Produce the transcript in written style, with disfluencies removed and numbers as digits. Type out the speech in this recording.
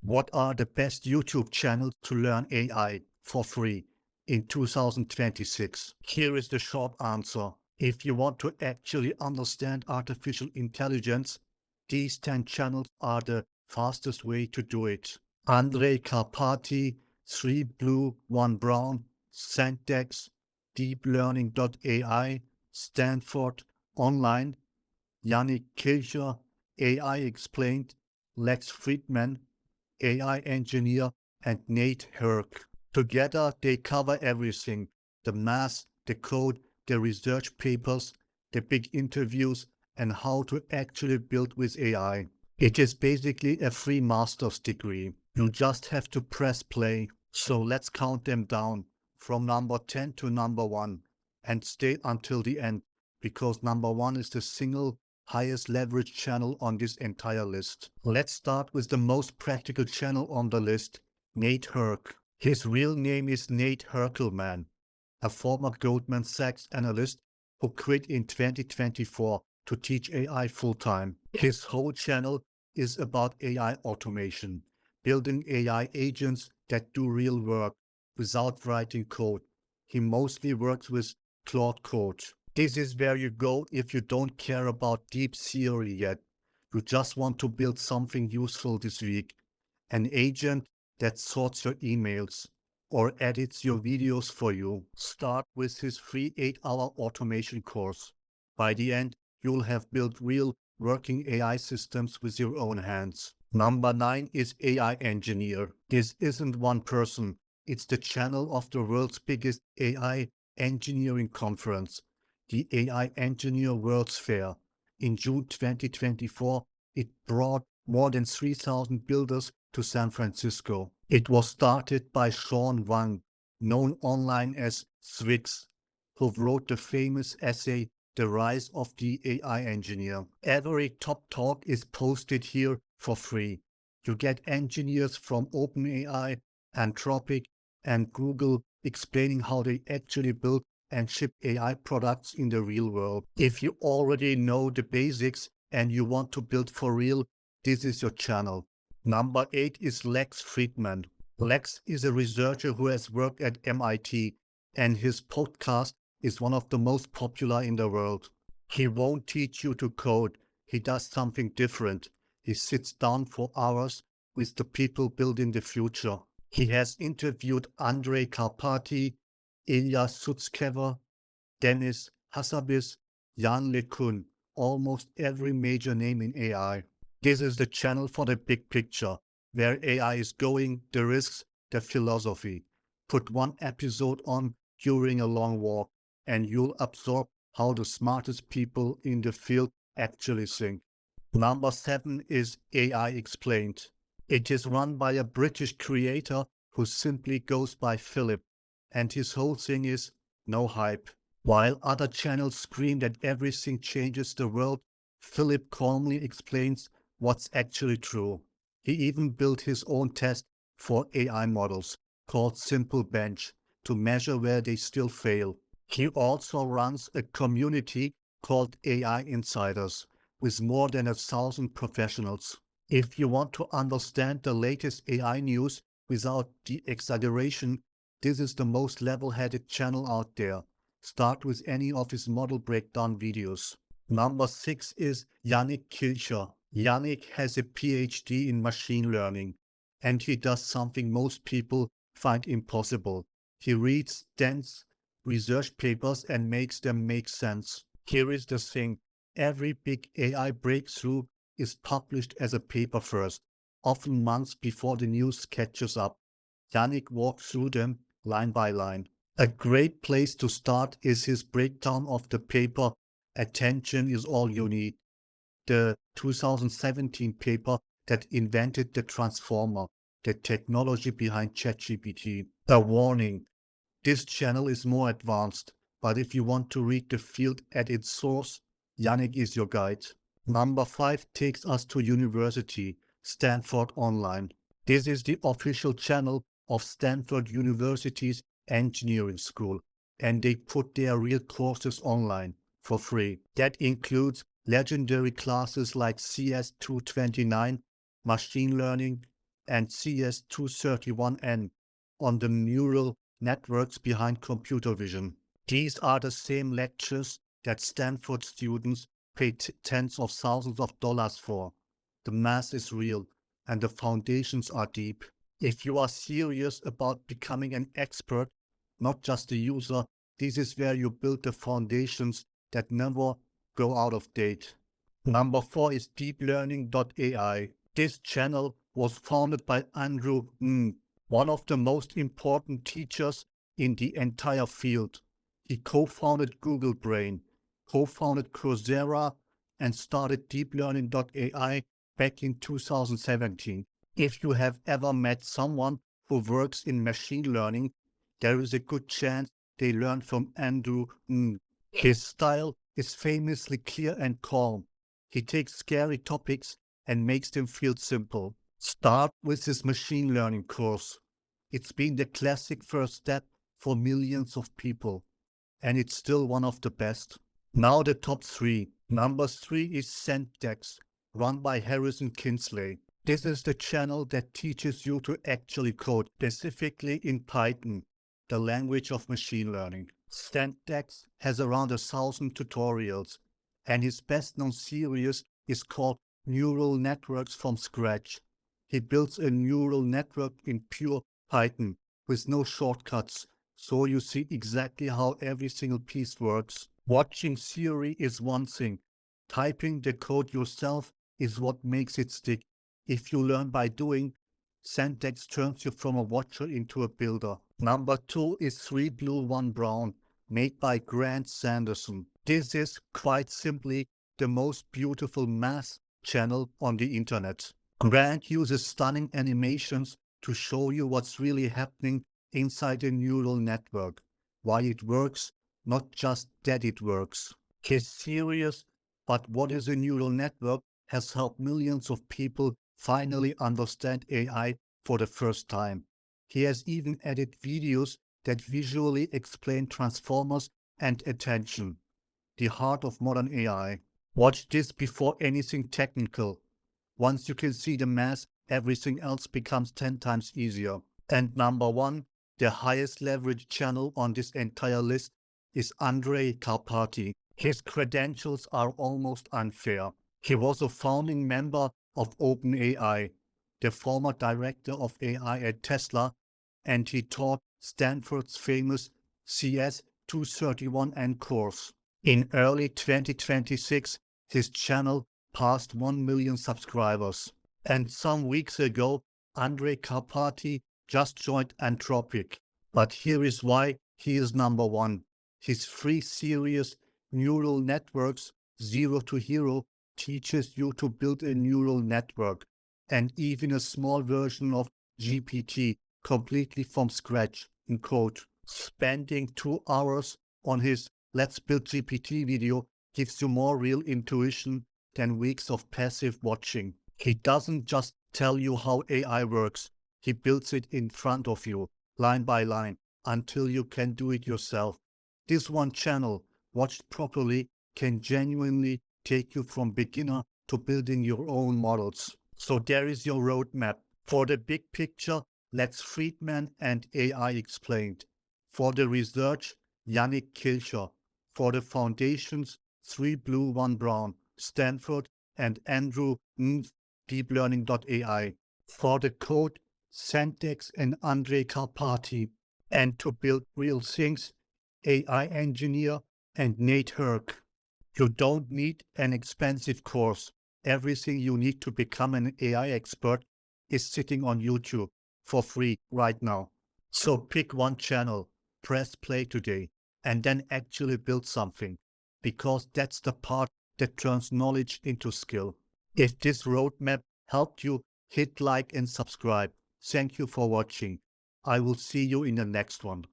What are the best YouTube channels to learn AI for free in 2026? Here is the short answer. If you want to actually understand artificial intelligence, these 10 channels are the fastest way to do it. Andrej Karpathy, 3 Blue, 1 Brown, Sentdex, DeepLearning.AI, Stanford Online, Yannic Kilcher, AI Explained, Lex Fridman, AI Engineer, and Nate Herk. Together, they cover everything: the math, the code, the research papers, the big interviews, and how to actually build with AI. It is basically a free master's degree. You just have to press play. So let's count them down from number 10 to number 1 and stay until the end, because number 1 is the single highest leverage channel on this entire list. Let's start with the most practical channel on the list, Nate Herk. His real name is Nate Herk, a former Goldman Sachs analyst who quit in 2024 to teach AI full-time. His whole channel is about AI automation, building AI agents that do real work without writing code. He mostly works with Claude Code. This is where you go if you don't care about deep theory yet. You just want to build something useful this week. An agent that sorts your emails or edits your videos for you. Start with his free 8-hour automation course. By the end, you'll have built real working AI systems with your own hands. Number 9 is AI Engineer. This isn't one person. It's the channel of the world's biggest AI engineering conference, the AI Engineer World's Fair. In June 2024, it brought more than 3,000 builders to San Francisco. It was started by Sean Wang, known online as Swix, who wrote the famous essay, The Rise of the AI Engineer. Every top talk is posted here for free. You get engineers from OpenAI, Anthropic, and Google explaining how they actually build and ship AI products in the real world. If you already know the basics and you want to build for real, this is your channel. Number 8 is Lex Fridman. Lex is a researcher who has worked at MIT, and his podcast is one of the most popular in the world. He won't teach you to code. He does something different. He sits down for hours with the people building the future. He has interviewed Andrej Karpathy, Ilya Sutskever, Dennis Hassabis, Jan LeCun, almost every major name in AI. This is the channel for the big picture, where AI is going, the risks, the philosophy. Put one episode on during a long walk, and you'll absorb how the smartest people in the field actually think. Number 7 is AI Explained. It is run by a British creator who simply goes by Philip, and his whole thing is no hype. While other channels scream that everything changes the world, Philip calmly explains what's actually true. He even built his own test for AI models called Simple Bench to measure where they still fail. He also runs a community called AI Insiders with more than 1,000 professionals. If you want to understand the latest AI news without the exaggeration, this is the most level-headed channel out there. Start with any of his model breakdown videos. Number 6 is Yannic Kilcher. Yannic has a PhD in machine learning, and he does something most people find impossible. He reads dense research papers and makes them make sense. Here is the thing. Every big AI breakthrough is published as a paper first, often months before the news catches up. Yannic walks through them line by line. A great place to start is his breakdown of the paper Attention is All You Need, the 2017 paper that invented the transformer, the technology behind ChatGPT. A warning, this channel is more advanced, but if you want to read the field at its source, Yannic is your guide. Number 5 takes us to university, Stanford Online. This is the official channel of Stanford University's engineering school, and they put their real courses online for free. That includes legendary classes like CS229, machine learning, and CS231N on the neural networks behind computer vision. These are the same lectures that Stanford students pay tens of thousands of dollars for. The math is real and the foundations are deep. If you are serious about becoming an expert, not just a user, this is where you build the foundations that never go out of date. Number 4 is DeepLearning.AI. This channel was founded by Andrej Karpathy, one of the most important teachers in the entire field. He co-founded Google Brain, co-founded Coursera, and started DeepLearning.AI back in 2017. If you have ever met someone who works in machine learning, there is a good chance they learned from Andrej Karpathy. His style is famously clear and calm. He takes scary topics and makes them feel simple. Start with his machine learning course. It's been the classic first step for millions of people, and it's still one of the best. Now the top 3. Number 3 is Sentdex, run by Harrison Kinsley. This is the channel that teaches you to actually code, specifically in Python, the language of machine learning. Sentdex has around 1,000 tutorials, and his best-known series is called Neural Networks from Scratch. He builds a neural network in pure Python with no shortcuts, so you see exactly how every single piece works. Watching theory is one thing. Typing the code yourself is what makes it stick. If you learn by doing, Sentdex turns you from a watcher into a builder. Number 2 is 3 Blue 1 Brown, made by Grant Sanderson. This is, quite simply, the most beautiful math channel on the internet. Grant uses stunning animations to show you what's really happening inside a neural network, why it works, not just that it works. His serious "But what is a neural network?" has helped millions of people finally understand AI for the first time. He has even added videos that visually explain transformers and attention, the heart of modern AI. Watch this before anything technical. Once you can see the math, everything else becomes 10 times easier. And number 1, the highest leverage channel on this entire list is Andrej Karpathy. His credentials are almost unfair. He was a founding member of OpenAI, the former director of AI at Tesla, and he taught Stanford's famous CS231N course. In early 2026, his channel passed 1 million subscribers. And some weeks ago, Andrej Karpathy just joined Anthropic. But here is why he is number 1. His free series, Neural Networks, Zero to Hero, teaches you to build a neural network, and even a small version of GPT, completely from scratch, in code. Spending 2 hours on his Let's Build GPT video gives you more real intuition than weeks of passive watching. He doesn't just tell you how AI works, he builds it in front of you, line by line, until you can do it yourself. This one channel, watched properly, can genuinely take you from beginner to building your own models. So there is your roadmap. For the big picture, Lex Fridman and AI Explained. For the research, Yannic Kilcher. For the foundations, 3 Blue 1 Brown, Stanford, and Andrej Karpathy, DeepLearning.AI. For the code, Sentdex and Andrej Karpathy. And to build real things, AI Engineer and Nate Herk. You don't need an expensive course. Everything you need to become an AI expert is sitting on YouTube for free right now. So pick one channel, press play today, and then actually build something, because that's the part that turns knowledge into skill. If this roadmap helped you, hit like and subscribe. Thank you for watching. I will see you in the next one.